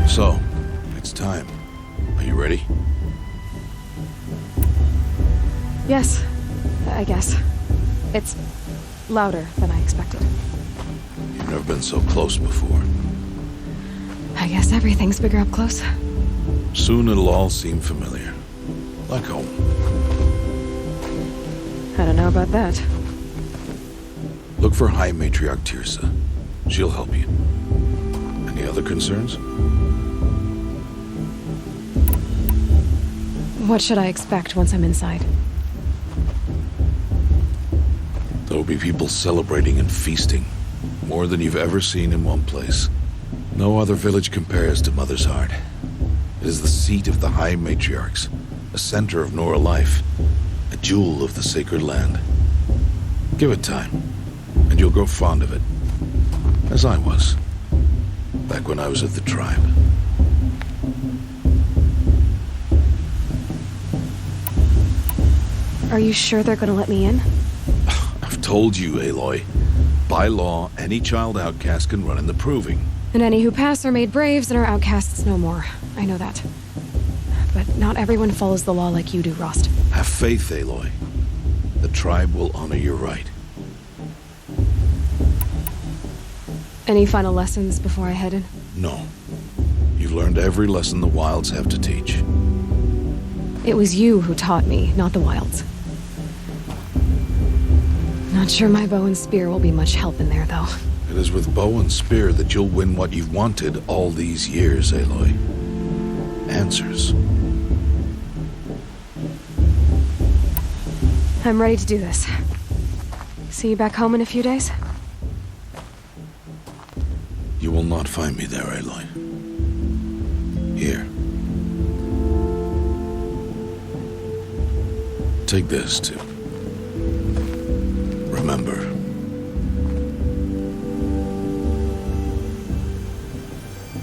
So, it's time. Are you ready? Yes, I guess. It's louder than I expected. You've never been so close before. I guess everything's bigger up close. Soon it'll all seem familiar. Like home. I don't know about that. Look for High Matriarch Tirsa. She'll help you. Any other concerns? What should I expect once I'm inside? There will be people celebrating and feasting. More than you've ever seen in one place. No other village compares to Mother's Heart. It is the seat of the High Matriarchs, a center of Nora life, a jewel of the sacred land. Give it time, and you'll grow fond of it. As I was, back when I was at the tribe. Are you sure they're gonna let me in? I've told you, Aloy. By law, any child outcast can run in the proving. And any who pass are made braves and are outcasts no more. I know that. But not everyone follows the law like you do, Rost. Have faith, Aloy. The tribe will honor your right. Any final lessons before I head in? No. You've learned every lesson the wilds have to teach. It was you who taught me, not the wilds. Not sure my bow and spear will be much help in there, though. It is with bow and spear that you'll win what you've wanted all these years, Aloy. Answers. I'm ready to do this. See you back home in a few days? You will not find me there, Aloy. Here. Take this, too. Remember.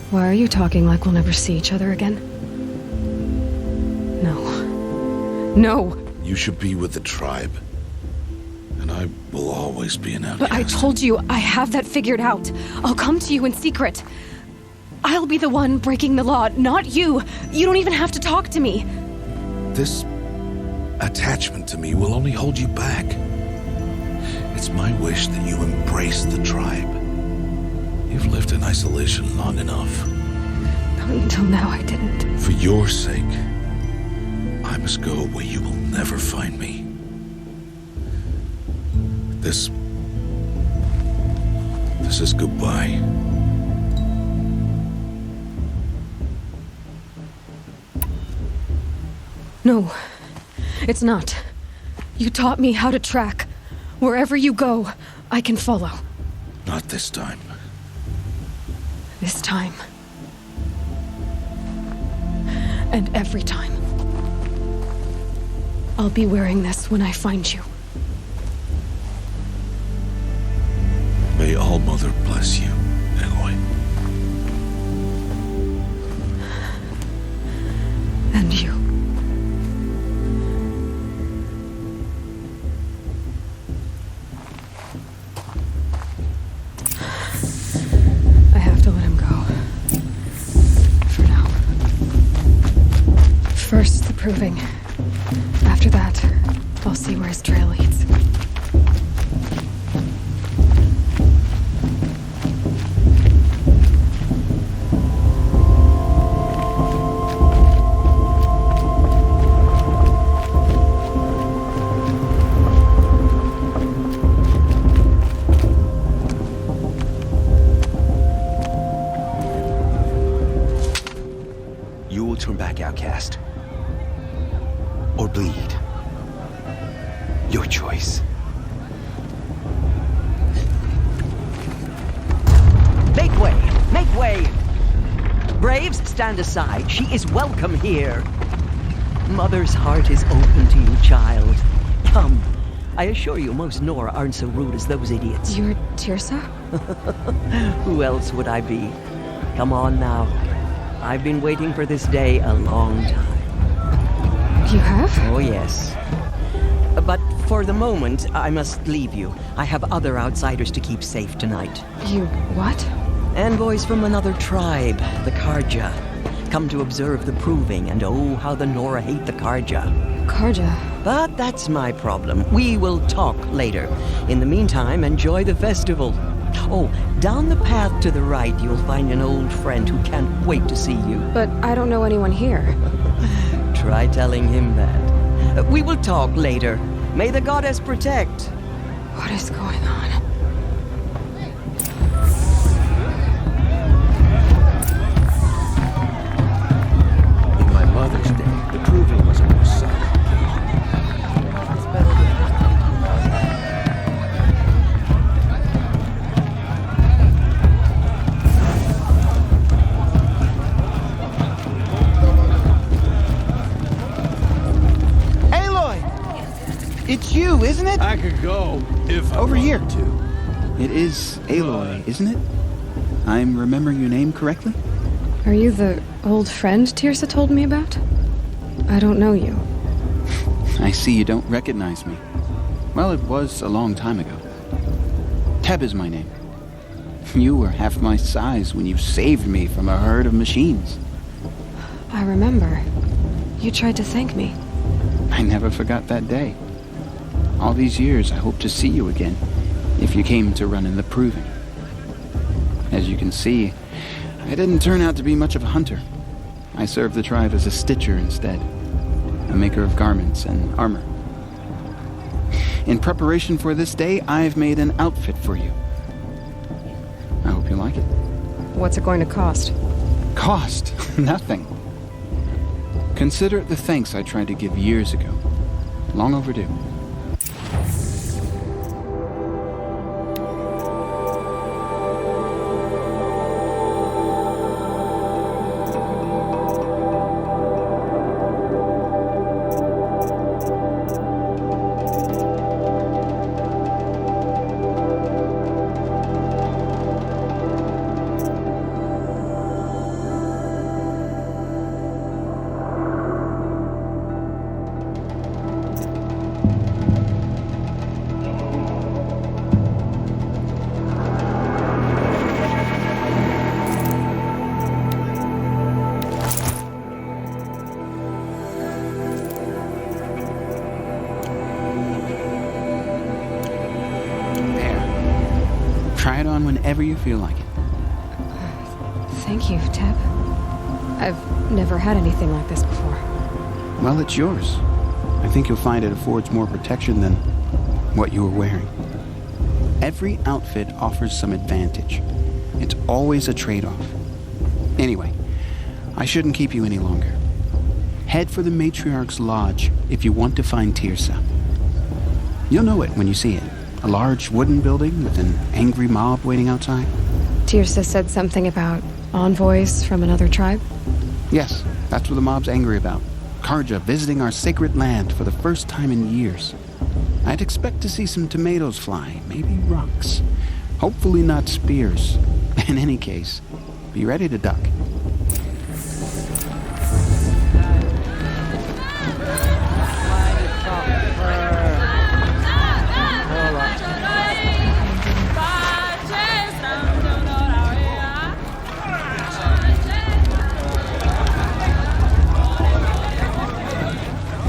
Why are you talking like we'll never see each other again? No. No! You should be with the tribe. And I will always be an outcast. But I told you, I have that figured out. I'll come to you in secret. I'll be the one breaking the law, not you. You don't even have to talk to me. This attachment to me will only hold you back. It's my wish that you embrace the tribe. You've lived in isolation long enough. Until now, I didn't. For your sake, I must go where you will never find me. This is goodbye. No, it's not. You taught me how to track. Wherever you go, I can follow. Not this time. This time. And every time. I'll be wearing this when I find you. All-Mother bless you, Aloy. And you. I have to let him go. For now. First, the proving. After that, I'll see where his trail leads. You will turn back, outcast. Or bleed. Your choice. Make way! Make way! Braves, stand aside. She is welcome here. Mother's heart is open to you, child. Come. I assure you, most Nora aren't so rude as those idiots. You're Tirsa? Who else would I be? Come on now. I've been waiting for this day a long time. You have? Oh, yes. But for the moment, I must leave you. I have other outsiders to keep safe tonight. You what? Envoys from another tribe, the Carja. Come to observe the proving, and oh, how the Nora hate the Carja. Carja. But that's my problem. We will talk later. In the meantime, enjoy the festival. Oh, down the path to the right, you'll find an old friend who can't wait to see you. But I don't know anyone here. Try telling him that. We will talk later. May the goddess protect. What is going on? In my mother's day, the proving was a more solemn It's you, isn't it? I could go if I Over here. wanted to. It is Aloy, isn't it? I'm remembering your name correctly? Are you the old friend Tirsa told me about? I don't know you. I see you don't recognize me. Well, it was a long time ago. Teb is my name. You were half my size when you saved me from a herd of machines. I remember. You tried to thank me. I never forgot that day. All these years, I hope to see you again, if you came to run in the proving. As you can see, I didn't turn out to be much of a hunter. I served the tribe as a stitcher instead, a maker of garments and armor. In preparation for this day, I've made an outfit for you. I hope you like it. What's it going to cost? Cost? Nothing. Consider it the thanks I tried to give years ago. Long overdue. Try it on whenever you feel like it. Thank you, Teb. I've never had anything like this before. Well, it's yours. I think you'll find it affords more protection than what you were wearing. Every outfit offers some advantage. It's always a trade-off. Anyway, I shouldn't keep you any longer. Head for the Matriarch's Lodge if you want to find Tirsa. You'll know it when you see it. A large wooden building with an angry mob waiting outside. Tirsa said something about envoys from another tribe? Yes, that's what the mob's angry about. Carja visiting our sacred land for the first time in years. I'd expect to see some tomatoes fly, maybe rocks. Hopefully not spears. In any case, be ready to duck.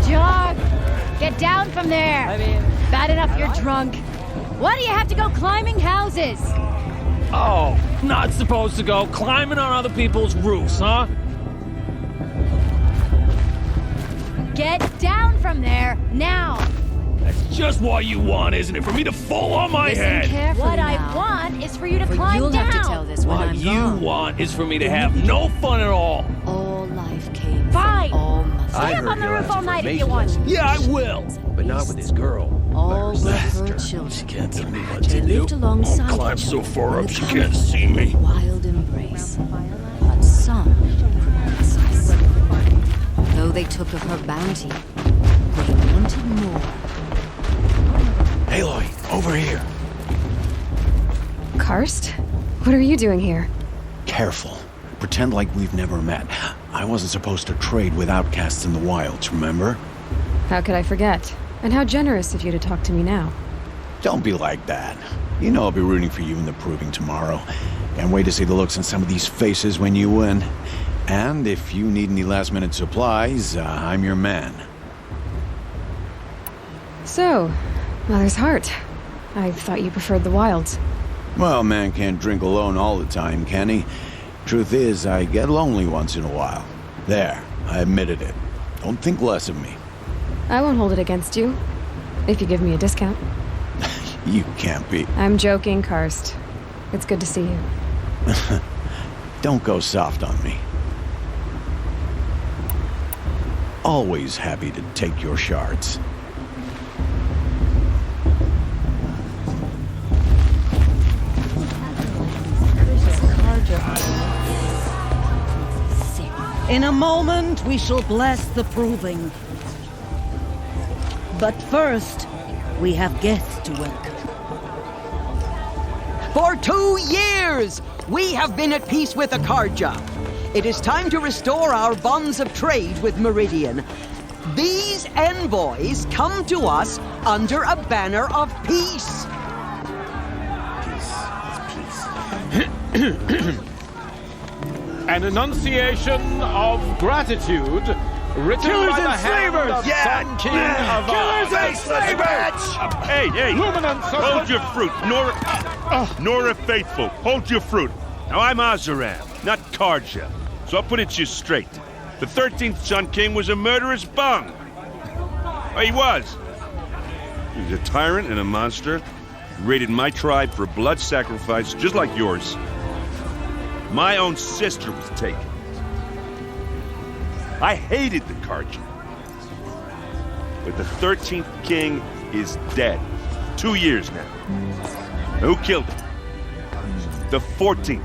Jog! Get down from there! Bad enough you're drunk. Why do you have to go climbing houses? Oh, not supposed to go climbing on other people's roofs, huh? Get down from there, now! That's just what you want, isn't it? For me to fall on my head! Carefully what I want is for you to climb you'll down! have to tell this when What I'm you gone. want is for me to have no fun at all. All life came Fine. from all mothers. Stay up on the roof all night if you want. Yeah, I will. But not with this girl. All were her children. They lived alongside Climb each so other far in up the she comfort can't see me. of a wild embrace. But some predecessors, though they took of her bounty, they wanted more. Aloy, over here. Karst? What are you doing here? Careful. Pretend like we've never met. I wasn't supposed to trade with outcasts in the wilds, remember? How could I forget? And how generous of you to talk to me now. Don't be like that. You know I'll be rooting for you in the proving tomorrow. Can't wait to see the looks on some of these faces when you win. And if you need any last-minute supplies, I'm your man. So, Mother's Heart. I thought you preferred the wilds. Well, man can't drink alone all the time, can he? Truth is, I get lonely once in a while. There, I admitted it. Don't think less of me. I won't hold it against you. If you give me a discount. You can't be. I'm joking, Karst. It's good to see you. Don't go soft on me. Always happy to take your shards. In a moment, we shall bless the proving. But first, we have guests to welcome. For 2 years, we have been at peace with the Carja. It is time to restore our bonds of trade with Meridian. These envoys come to us under a banner of peace. An enunciation of gratitude written by the hand of Sun King of Killers and slavers! Hey, hold your fruit. Nora Faithful, hold your fruit. Now, I'm Oseram, not Carja, so I'll put it to you straight. The 13th Sun King was a murderous bung. Oh, he was. He was a tyrant and a monster. He raided my tribe for blood sacrifice, just like yours. My own sister was taken. I hated the Carja. But the 13th king is dead. 2 years now. Who killed him? The 14th.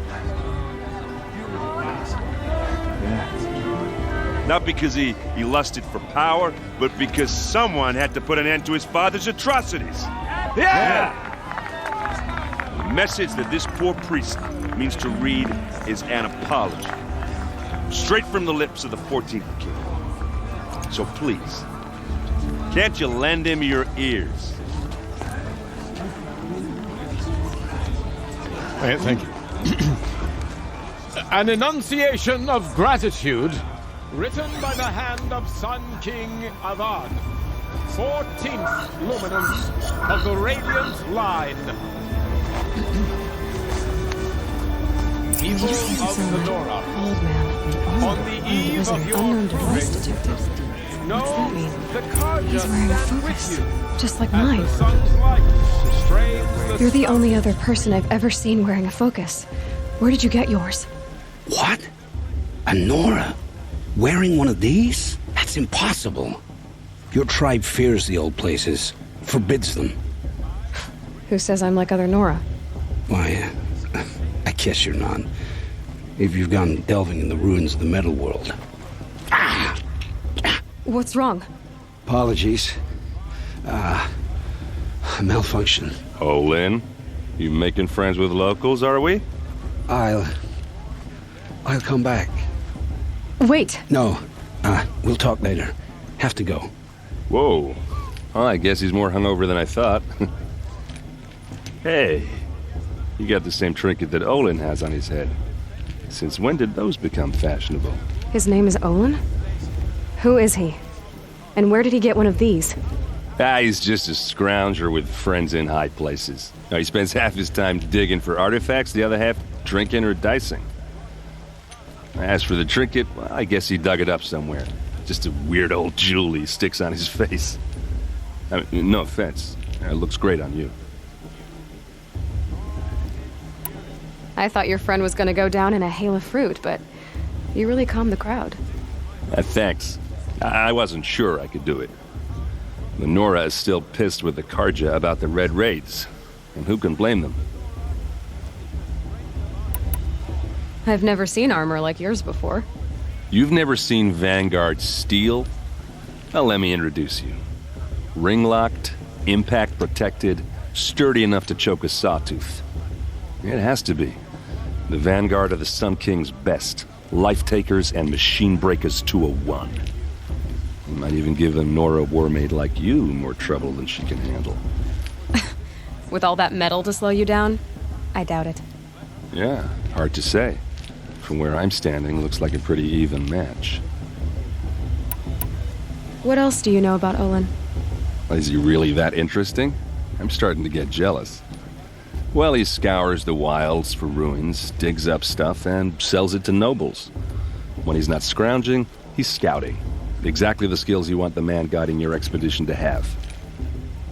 Not because he lusted for power, but because someone had to put an end to his father's atrocities. Yeah! The message that this poor priest means to read is an apology. Straight from the lips of the 14th king. So please, can't you lend him your ears? Thank you. An enunciation of gratitude written by the hand of Sun King Avad, 14th luminance of the Radiant Line. People of the Nora, Old man. on the eve of your Unknown device proving, detected. know What's that mean? the Carja He's wearing a stand focus, with you. just like As mine. the sun's light strains You're the only other person I've ever seen wearing a focus. Where did you get yours? What? A Nora? Wearing one of these? That's impossible. Your tribe fears the old places, forbids them. Who says I'm like other Nora? Why, I guess you're not. If you've gone delving in the ruins of the metal world. What's wrong? Apologies. A malfunction. Olin, You making friends with locals, are we? I'll come back. Wait. No. We'll talk later. Have to go. Whoa. Well, I guess he's more hungover than I thought. Hey, you got the same trinket that Olin has on his head. Since when did those become fashionable? His name is Olin? Who is he? And where did he get one of these? He's just a scrounger with friends in high places. He spends half his time digging for artifacts, the other half drinking or dicing. As for the trinket, well, I guess he dug it up somewhere. Just a weird old jewel he sticks on his face. I mean, no offense. It looks great on you. I thought your friend was gonna go down in a hail of fruit, but you really calmed the crowd. Thanks. I wasn't sure I could do it. The Nora is still pissed with the Carja about the Red Raids. And who can blame them? I've never seen armor like yours before. You've never seen Vanguard steel? Well, let me introduce you. Ring-locked, impact-protected, sturdy enough to choke a sawtooth. It has to be. The Vanguard of the Sun King's best. Life-takers and machine breakers to a one. You might even give a Nora warmaid like you more trouble than she can handle. With all that metal to slow you down? I doubt it. Yeah, hard to say. From where I'm standing, looks like a pretty even match. What else do you know about Olin? Is he really that interesting? I'm starting to get jealous. Well, he scours the wilds for ruins, digs up stuff, and sells it to nobles. When he's not scrounging, he's scouting. Exactly the skills you want the man guiding your expedition to have.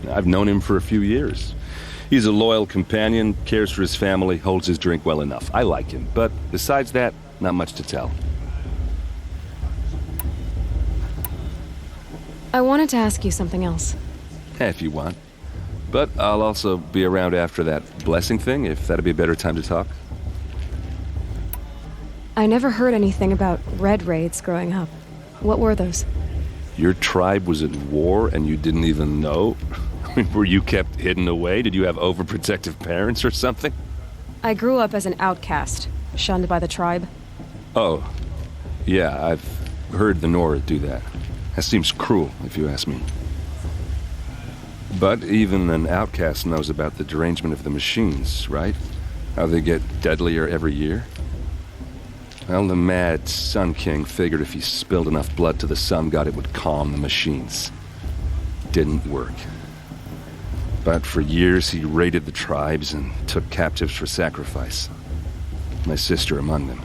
I've known him for a few years. He's a loyal companion, cares for his family, holds his drink well enough. I like him, but besides that, not much to tell. I wanted to ask you something else. If you want. But I'll also be around after that blessing thing, if that'd be a better time to talk. I never heard anything about Red Raids growing up. What were those? Your tribe was at war and you didn't even know? Were you kept hidden away? Did you have overprotective parents or something? I grew up as an outcast, shunned by the tribe. Oh, yeah, I've heard the Nora do that. That seems cruel, if you ask me. But even an outcast knows about the derangement of the machines, right? How they get deadlier every year? Well, the mad Sun King figured if he spilled enough blood to the Sun God, it would calm the machines. Didn't work. But for years, he raided the tribes and took captives for sacrifice. My sister among them.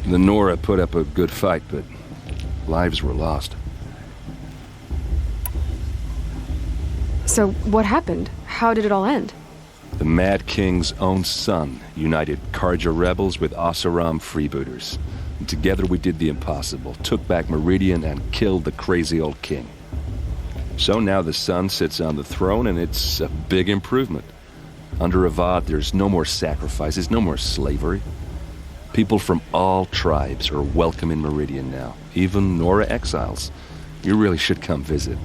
The Nora put up a good fight, but lives were lost. So what happened? How did it all end? The Mad King's own son united Carja rebels with Oseram freebooters. And together we did the impossible, took back Meridian and killed the crazy old king. So now the son sits on the throne and it's a big improvement. Under Avad, there's no more sacrifices, no more slavery. People from all tribes are welcome in Meridian now, even Nora exiles. You really should come visit.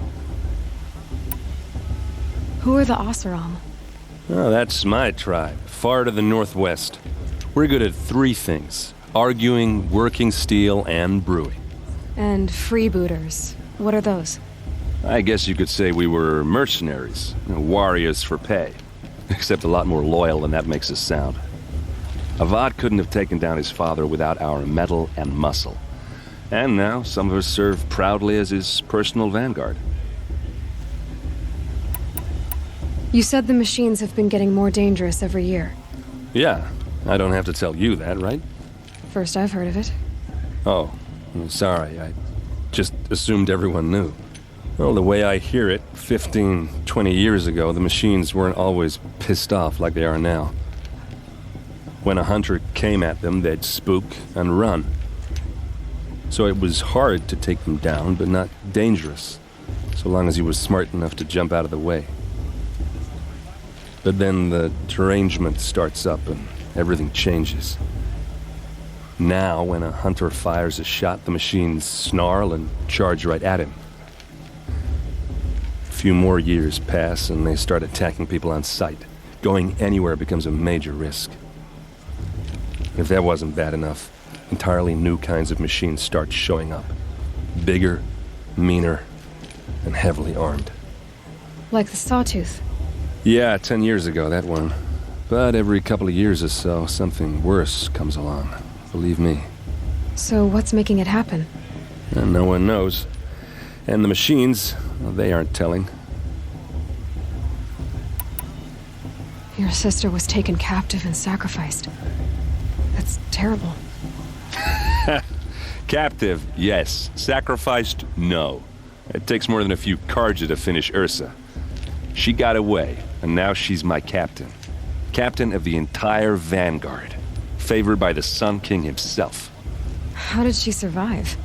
Who are the Oseram? Oh, that's my tribe, far to the northwest. We're good at three things: arguing, working steel, and brewing. And freebooters. What are those? I guess you could say we were mercenaries, warriors for pay. Except a lot more loyal than that makes us sound. Avad couldn't have taken down his father without our metal and muscle. And now some of us serve proudly as his personal vanguard. You said the machines have been getting more dangerous every year. Yeah, I don't have to tell you that, right? First I've heard of it. Oh, sorry, I just assumed everyone knew. Well, the way I hear it, 15, 20 years ago, the machines weren't always pissed off like they are now. When a hunter came at them, they'd spook and run. So it was hard to take them down, but not dangerous, so long as he was smart enough to jump out of the way. But then the derangement starts up and everything changes. Now, when a hunter fires a shot, the machines snarl and charge right at him. A few more years pass and they start attacking people on sight. Going anywhere becomes a major risk. If that wasn't bad enough, entirely new kinds of machines start showing up. Bigger, meaner, and heavily armed. Like the Sawtooth. Yeah, 10 years ago, that one. But every couple of years or so, something worse comes along. Believe me. So what's making it happen? And no one knows. And the machines, well, they aren't telling. Your sister was taken captive and sacrificed. That's terrible. Captive, yes. Sacrificed, no. It takes more than a few Carja to finish Ursa. She got away, and now she's my captain. Captain of the entire Vanguard. Favored by the Sun King himself. How did she survive?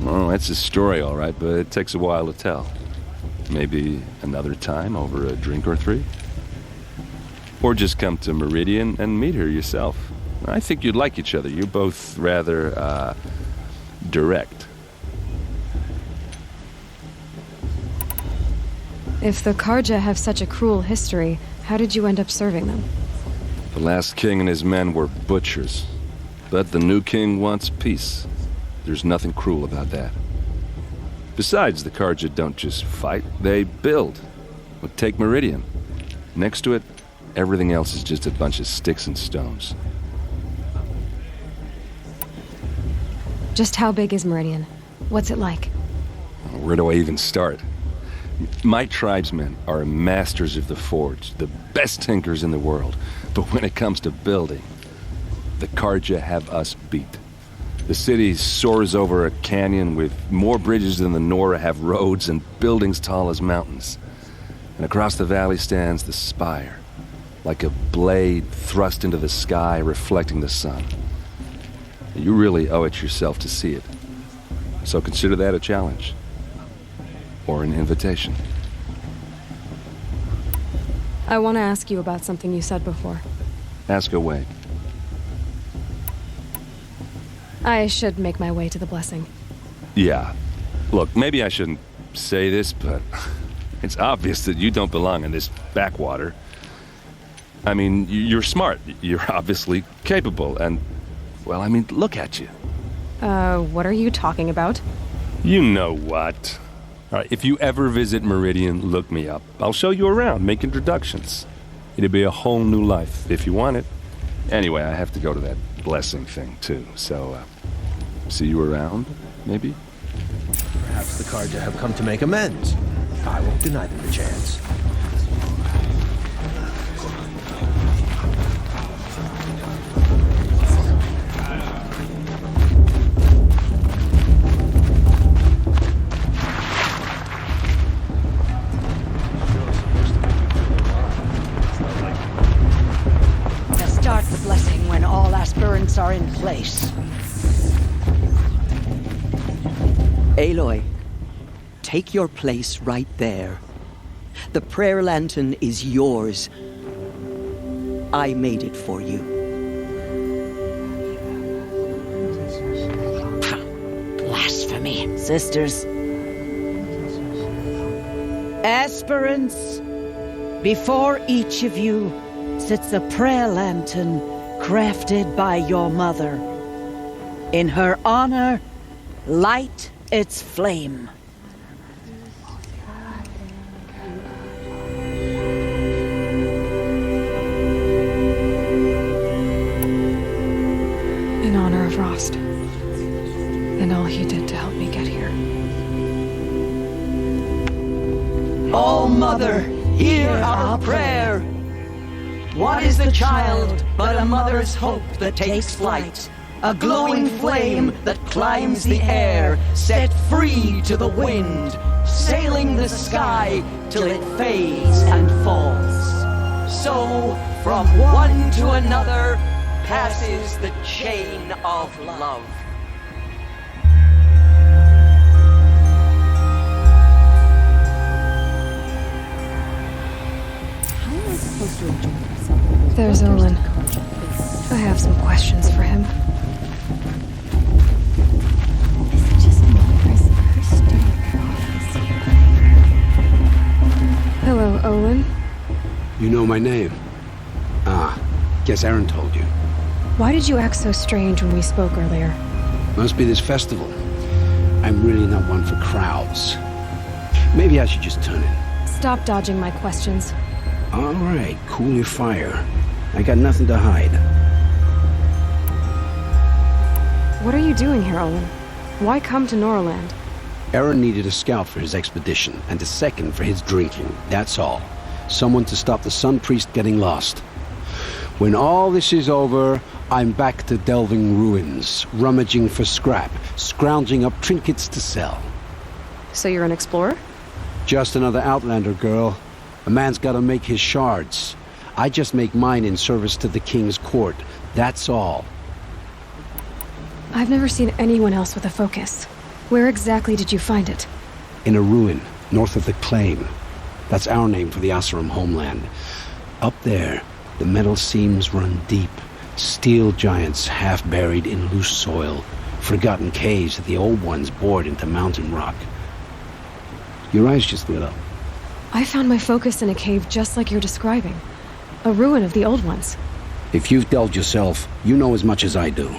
Oh, that's a story, all right, but it takes a while to tell. Maybe another time over a drink or three? Or just come to Meridian and meet her yourself. I think you'd like each other. You're both rather, direct. If the Carja have such a cruel history, how did you end up serving them? The last king and his men were butchers. But the new king wants peace. There's nothing cruel about that. Besides, the Carja don't just fight, they build. Well, take Meridian. Next to it, everything else is just a bunch of sticks and stones. Just how big is Meridian? What's it like? Where do I even start? My tribesmen are masters of the forge, the best tinkers in the world. But when it comes to building, the Carja have us beat. The city soars over a canyon with more bridges than the Nora have roads and buildings tall as mountains. And across the valley stands the spire, like a blade thrust into the sky reflecting the sun. You really owe it yourself to see it. So consider that a challenge. Or an invitation. I want to ask you about something you said before. Ask away. I should make my way to the blessing. Yeah. Look, maybe I shouldn't say this, but it's obvious that you don't belong in this backwater. I mean, you're smart. You're obviously capable, and, well, I mean, look at you. What are you talking about? You know what. All right, if you ever visit Meridian, look me up. I'll show you around, make introductions. It'll be a whole new life, if you want it. Anyway, I have to go to that blessing thing, too, so, see you around, maybe? Perhaps the Carja have come to make amends. I won't deny them the chance. Start the blessing when all aspirants are in place. Aloy, take your place right there. The prayer lantern is yours. I made it for you. Blasphemy, sisters. Aspirants, before each of you sits a prayer lantern crafted by your mother. In her honor, light its flame. In honor of Rost. And all he did to help me get here. Oh, Mother, hear our prayer. What is the child but a mother's hope that takes flight? A glowing flame that climbs the air, set free to the wind, sailing the sky till it fades and falls. So, from one to another, passes the chain of love. How am I supposed to enjoy myself? There's Olin. I have some questions for him. Hello, Olin. You know my name? Ah, guess Aaron told you. Why did you act so strange when we spoke earlier? Must be this festival. I'm really not one for crowds. Maybe I should just turn in. Stop dodging my questions. All right, cool your fire. I got nothing to hide. What are you doing here, Olin? Why come to Noraland? Aaron needed a scout for his expedition, and a second for his drinking, that's all. Someone to stop the Sun Priest getting lost. When all this is over, I'm back to delving ruins, rummaging for scrap, scrounging up trinkets to sell. So you're an explorer? Just another Outlander, girl. A man's gotta make his shards. I just make mine in service to the King's court, that's all. I've never seen anyone else with a focus. Where exactly did you find it? In a ruin, north of the Claim. That's our name for the Oseram homeland. Up there, the metal seams run deep. Steel giants half buried in loose soil. Forgotten caves that the old ones bored into mountain rock. Your eyes just lit up. I found my focus in a cave just like you're describing. A ruin of the old ones. If you've delved yourself, you know as much as I do.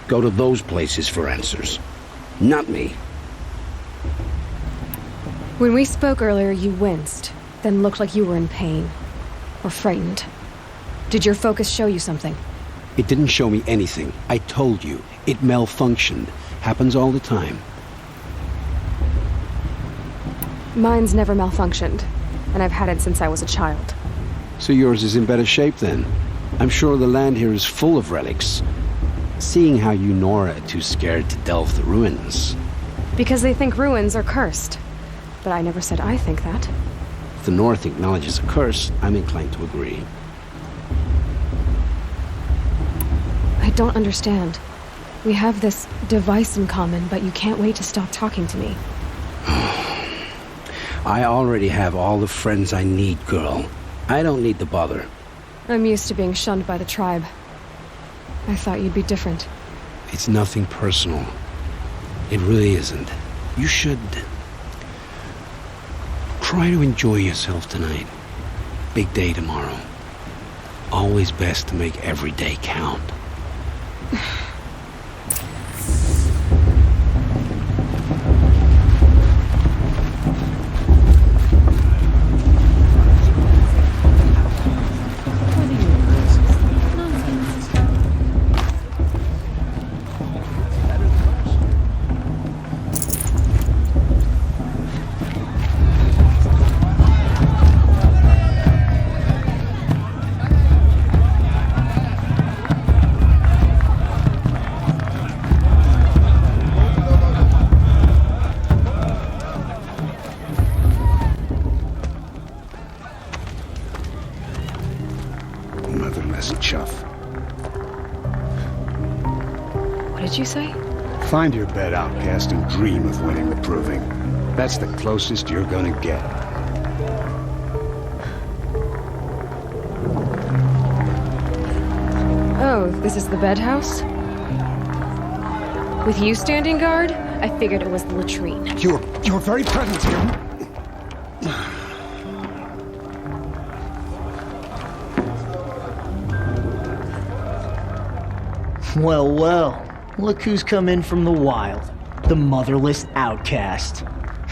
Go to those places for answers. Not me. When we spoke earlier, you winced, then looked like you were in pain. Or frightened. Did your focus show you something? It didn't show me anything. I told you. It malfunctioned. Happens all the time. Mine's never malfunctioned, and I've had it since I was a child. So yours is in better shape then. I'm sure the land here is full of relics. Seeing how you Nora are too scared to delve the ruins. Because they think ruins are cursed. But I never said I think that. If the North acknowledges a curse, I'm inclined to agree. I don't understand. We have this device in common, but you can't wait to stop talking to me. I already have all the friends I need, girl. I don't need the bother. I'm used to being shunned by the tribe. I thought you'd be different. It's nothing personal. It really isn't. You should... try to enjoy yourself tonight. Big day tomorrow. Always best to make every day count. What did you say? Find your bed, outcast, and dream of winning the proving. That's the closest you're gonna get. Oh, this is the bedhouse? With you standing guard? I figured it was the latrine. You're very present here. Well, well. Look who's come in from the wild. The motherless outcast.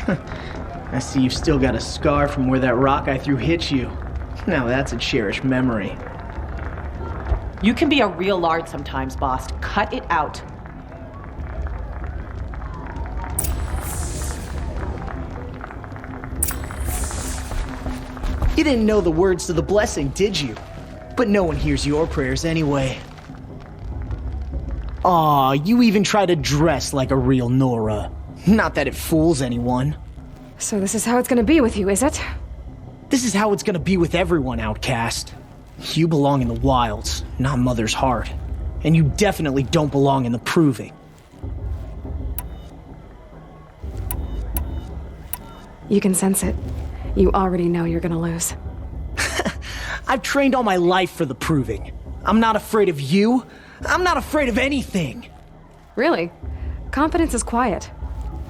I see you've still got a scar from where that rock I threw hit you. Now that's a cherished memory. You can be a real lard sometimes, boss. Cut it out. You didn't know the words to the blessing, did you? But no one hears your prayers anyway. Aw, you even try to dress like a real Nora. Not that it fools anyone. So this is how it's gonna be with you, is it? This is how it's gonna be with everyone, outcast. You belong in the wilds, not Mother's heart. And you definitely don't belong in the proving. You can sense it. You already know you're gonna lose. I've trained all my life for the proving. I'm not afraid of you. I'm not afraid of anything. Really? Confidence is quiet.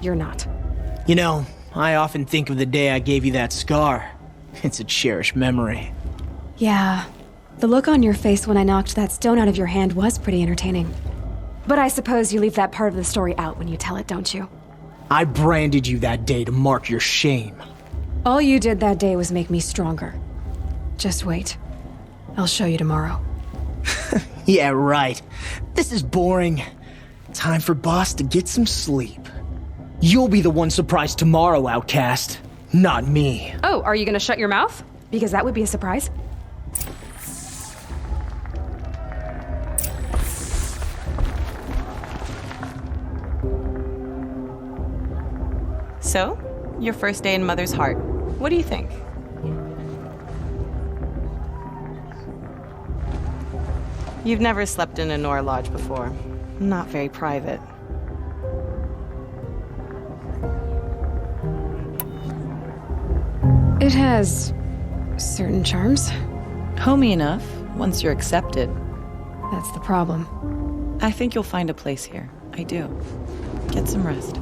You're not. You know, I often think of the day I gave you that scar. It's a cherished memory. Yeah, The look on your face when I knocked that stone out of your hand was pretty entertaining. But I suppose you leave that part of the story out when you tell it, don't you? I branded you that day to mark your shame. All you did that day was make me stronger. Just wait. I'll show you tomorrow. Yeah, right. This is boring. Time for Boss to get some sleep. You'll be the one surprised tomorrow, outcast. Not me. Oh, are you gonna shut your mouth? Because that would be a surprise. So, your first day in Mother's Heart. What do you think? You've never slept in a Nora lodge before. Not very private. It has certain charms. Homey enough, once you're accepted. That's the problem. I think you'll find a place here. I do. Get some rest.